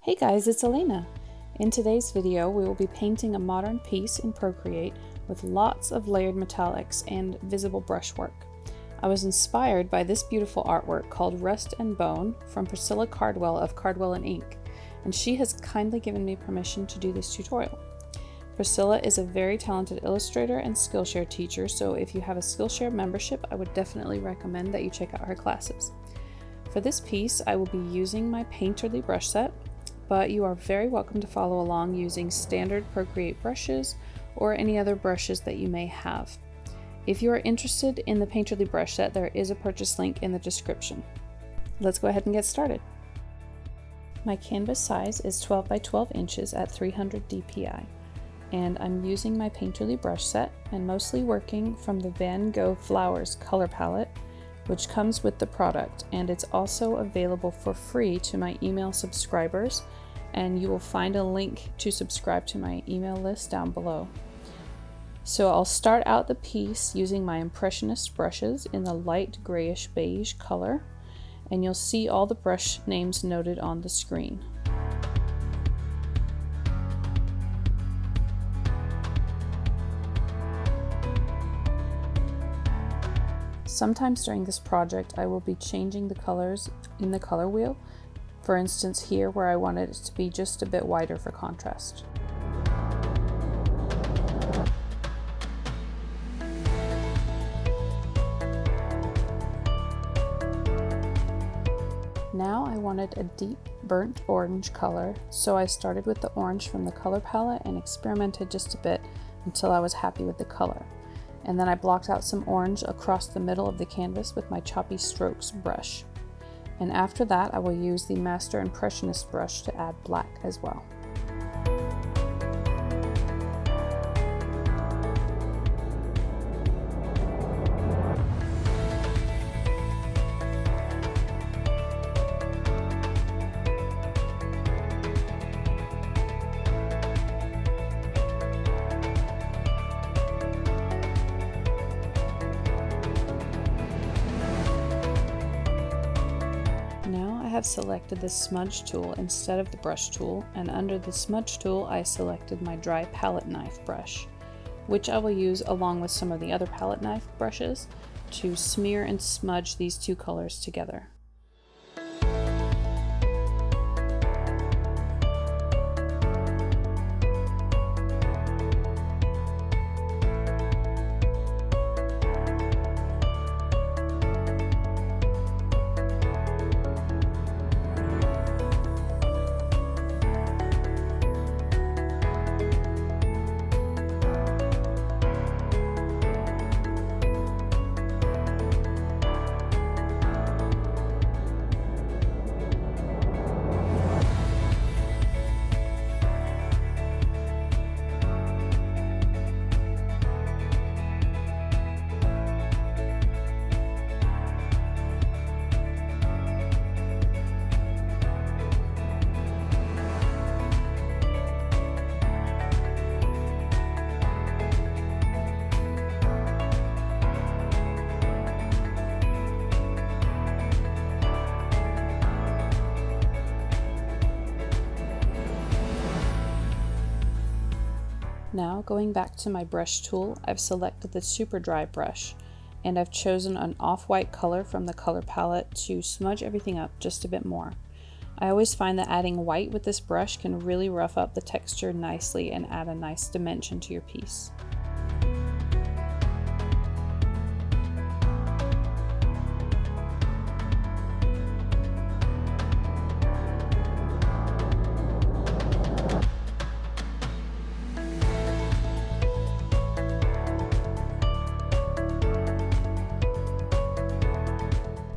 Hey guys, it's Alaina. In today's video, we will be painting a modern piece in Procreate with lots of layered metallics and visible brushwork. I was inspired by this beautiful artwork called Rust and Bone from Priscilla Cardwell of Cardwell & Ink, and she has kindly given me permission to do this tutorial. Priscilla is a very talented illustrator and Skillshare teacher, so if you have a Skillshare membership, I would definitely recommend that you check out her classes. For this piece, I will be using my Painterly brush set, but you are very welcome to follow along using standard Procreate brushes or any other brushes that you may have. If you are interested in the Painterly brush set, there is a purchase link in the description. Let's go ahead and get started. My canvas size is 12 by 12 inches at 300 dpi, and I'm using my Painterly brush set and mostly working from the Van Gogh Flowers color palette, which comes with the product, and it's also available for free to my email subscribers, and you will find a link to subscribe to my email list down below. So I'll start out the piece using my Impressionist brushes in the light grayish beige color, and you'll see all the brush names noted on the screen. Sometimes during this project I will be changing the colors in the color wheel, for instance here where I wanted it to be just a bit wider for contrast. Now I wanted a deep burnt orange color, so I started with the orange from the color palette and experimented just a bit until I was happy with the color. And then I blocked out some orange across the middle of the canvas with my Choppy Strokes brush. And after that, I will use the Master Impressionist brush to add black as well. I have selected the smudge tool instead of the brush tool, and under the smudge tool I selected my dry palette knife brush, which I will use along with some of the other palette knife brushes to smear and smudge these two colors together. Now, going back to my brush tool, I've selected the super dry brush, and I've chosen an off-white color from the color palette to smudge everything up just a bit more. I always find that adding white with this brush can really rough up the texture nicely and add a nice dimension to your piece.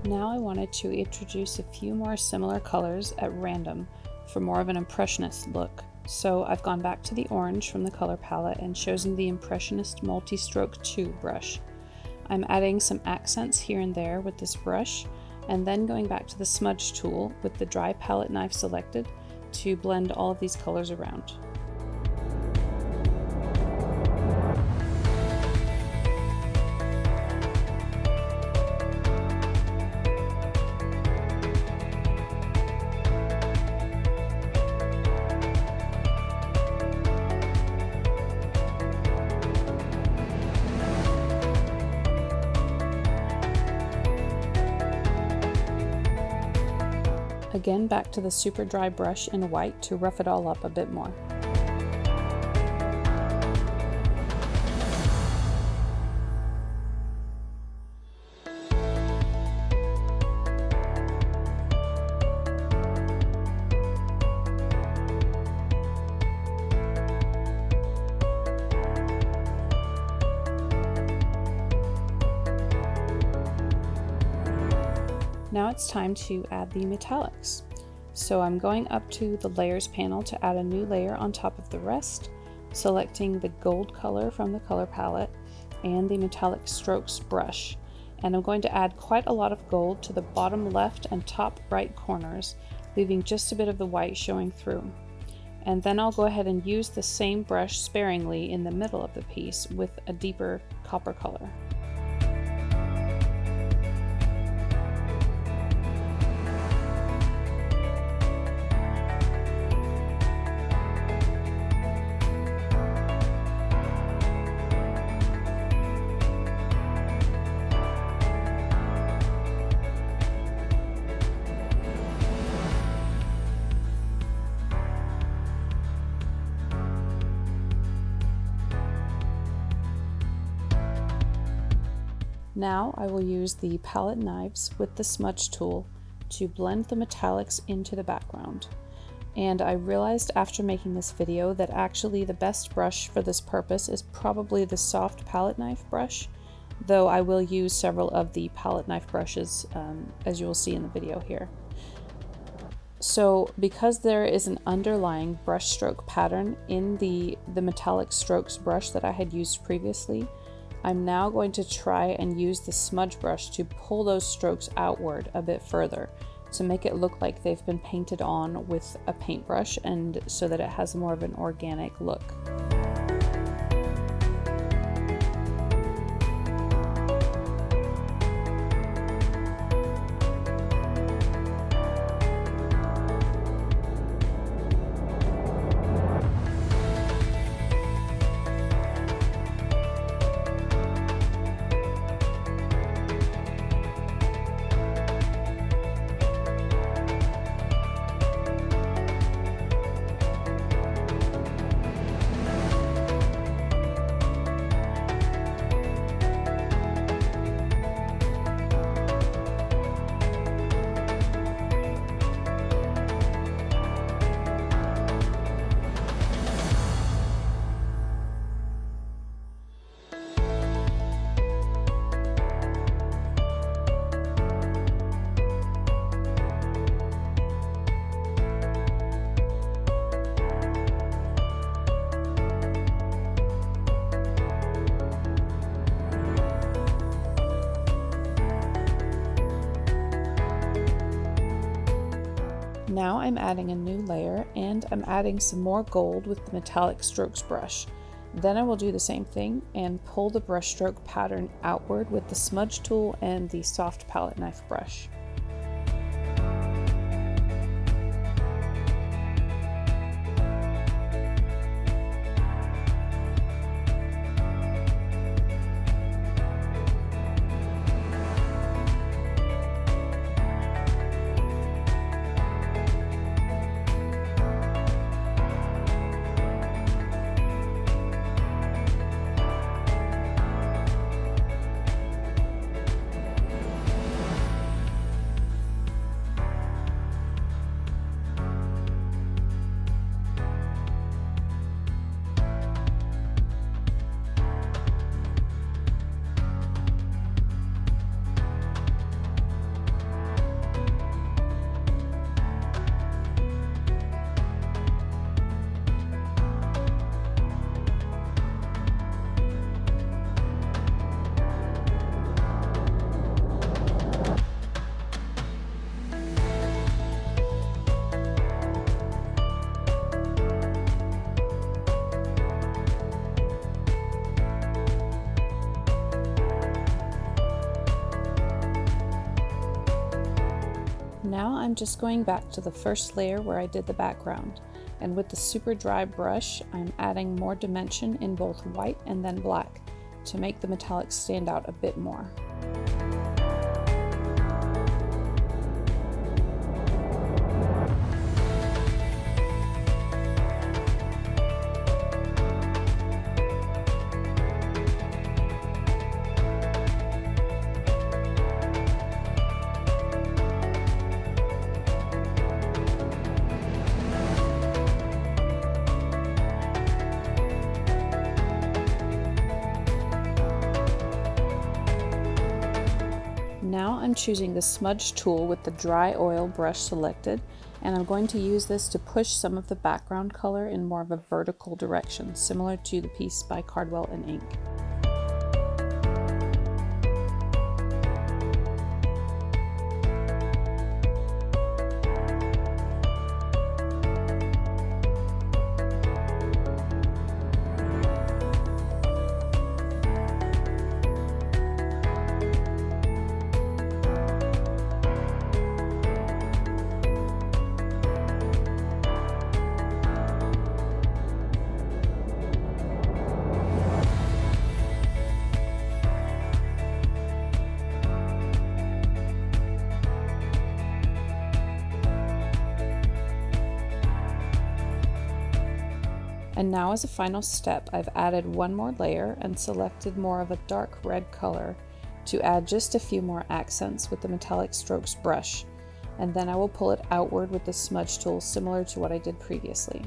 Now I wanted to introduce a few more similar colors at random for more of an Impressionist look, so I've gone back to the orange from the color palette and chosen the Impressionist Multistroke 2 brush. I'm adding some accents here and there with this brush, and then going back to the smudge tool with the dry palette knife selected to blend all of these colors around. Again, back to the super dry brush in white to rough it all up a bit more. Now it's time to add the metallics. So I'm going up to the layers panel to add a new layer on top of the rest, selecting the gold color from the color palette and the metallic strokes brush. And I'm going to add quite a lot of gold to the bottom left and top right corners, leaving just a bit of the white showing through. And then I'll go ahead and use the same brush sparingly in the middle of the piece with a deeper copper color. Now I will use the palette knives with the smudge tool to blend the metallics into the background. And I realized after making this video that actually the best brush for this purpose is probably the soft palette knife brush, though I will use several of the palette knife brushes as you will see in the video here. So because there is an underlying brush stroke pattern in the metallic strokes brush that I had used previously, I'm now going to try and use the smudge brush to pull those strokes outward a bit further to make it look like they've been painted on with a paintbrush, and so that it has more of an organic look. Now I'm adding a new layer, and I'm adding some more gold with the metallic strokes brush. Then I will do the same thing and pull the brush stroke pattern outward with the smudge tool and the soft palette knife brush. Now I'm just going back to the first layer where I did the background, and with the super dry brush I'm adding more dimension in both white and then black to make the metallics stand out a bit more. I'm choosing the smudge tool with the dry oil brush selected, and I'm going to use this to push some of the background color in more of a vertical direction, similar to the piece by Cardwell and Ink. And now as a final step, I've added one more layer and selected more of a dark red color to add just a few more accents with the Metallic Strokes brush. And then I will pull it outward with the smudge tool, similar to what I did previously.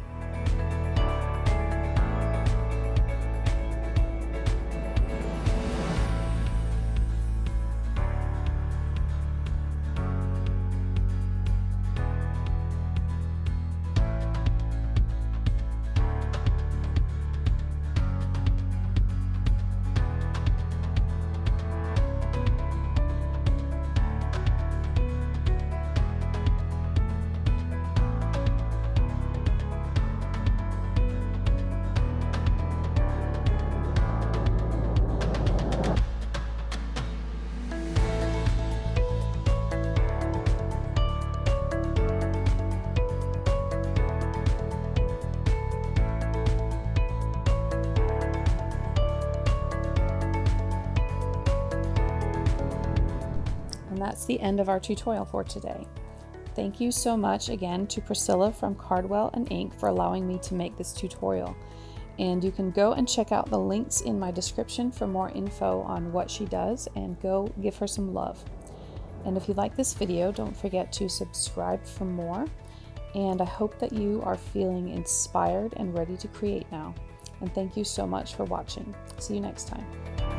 And that's the end of our tutorial for today. Thank you so much again to Priscilla from Cardwell and Ink for allowing me to make this tutorial. And you can go and check out the links in my description for more info on what she does, and go give her some love. And if you like this video, don't forget to subscribe for more. And I hope that you are feeling inspired and ready to create now. And thank you so much for watching. See you next time.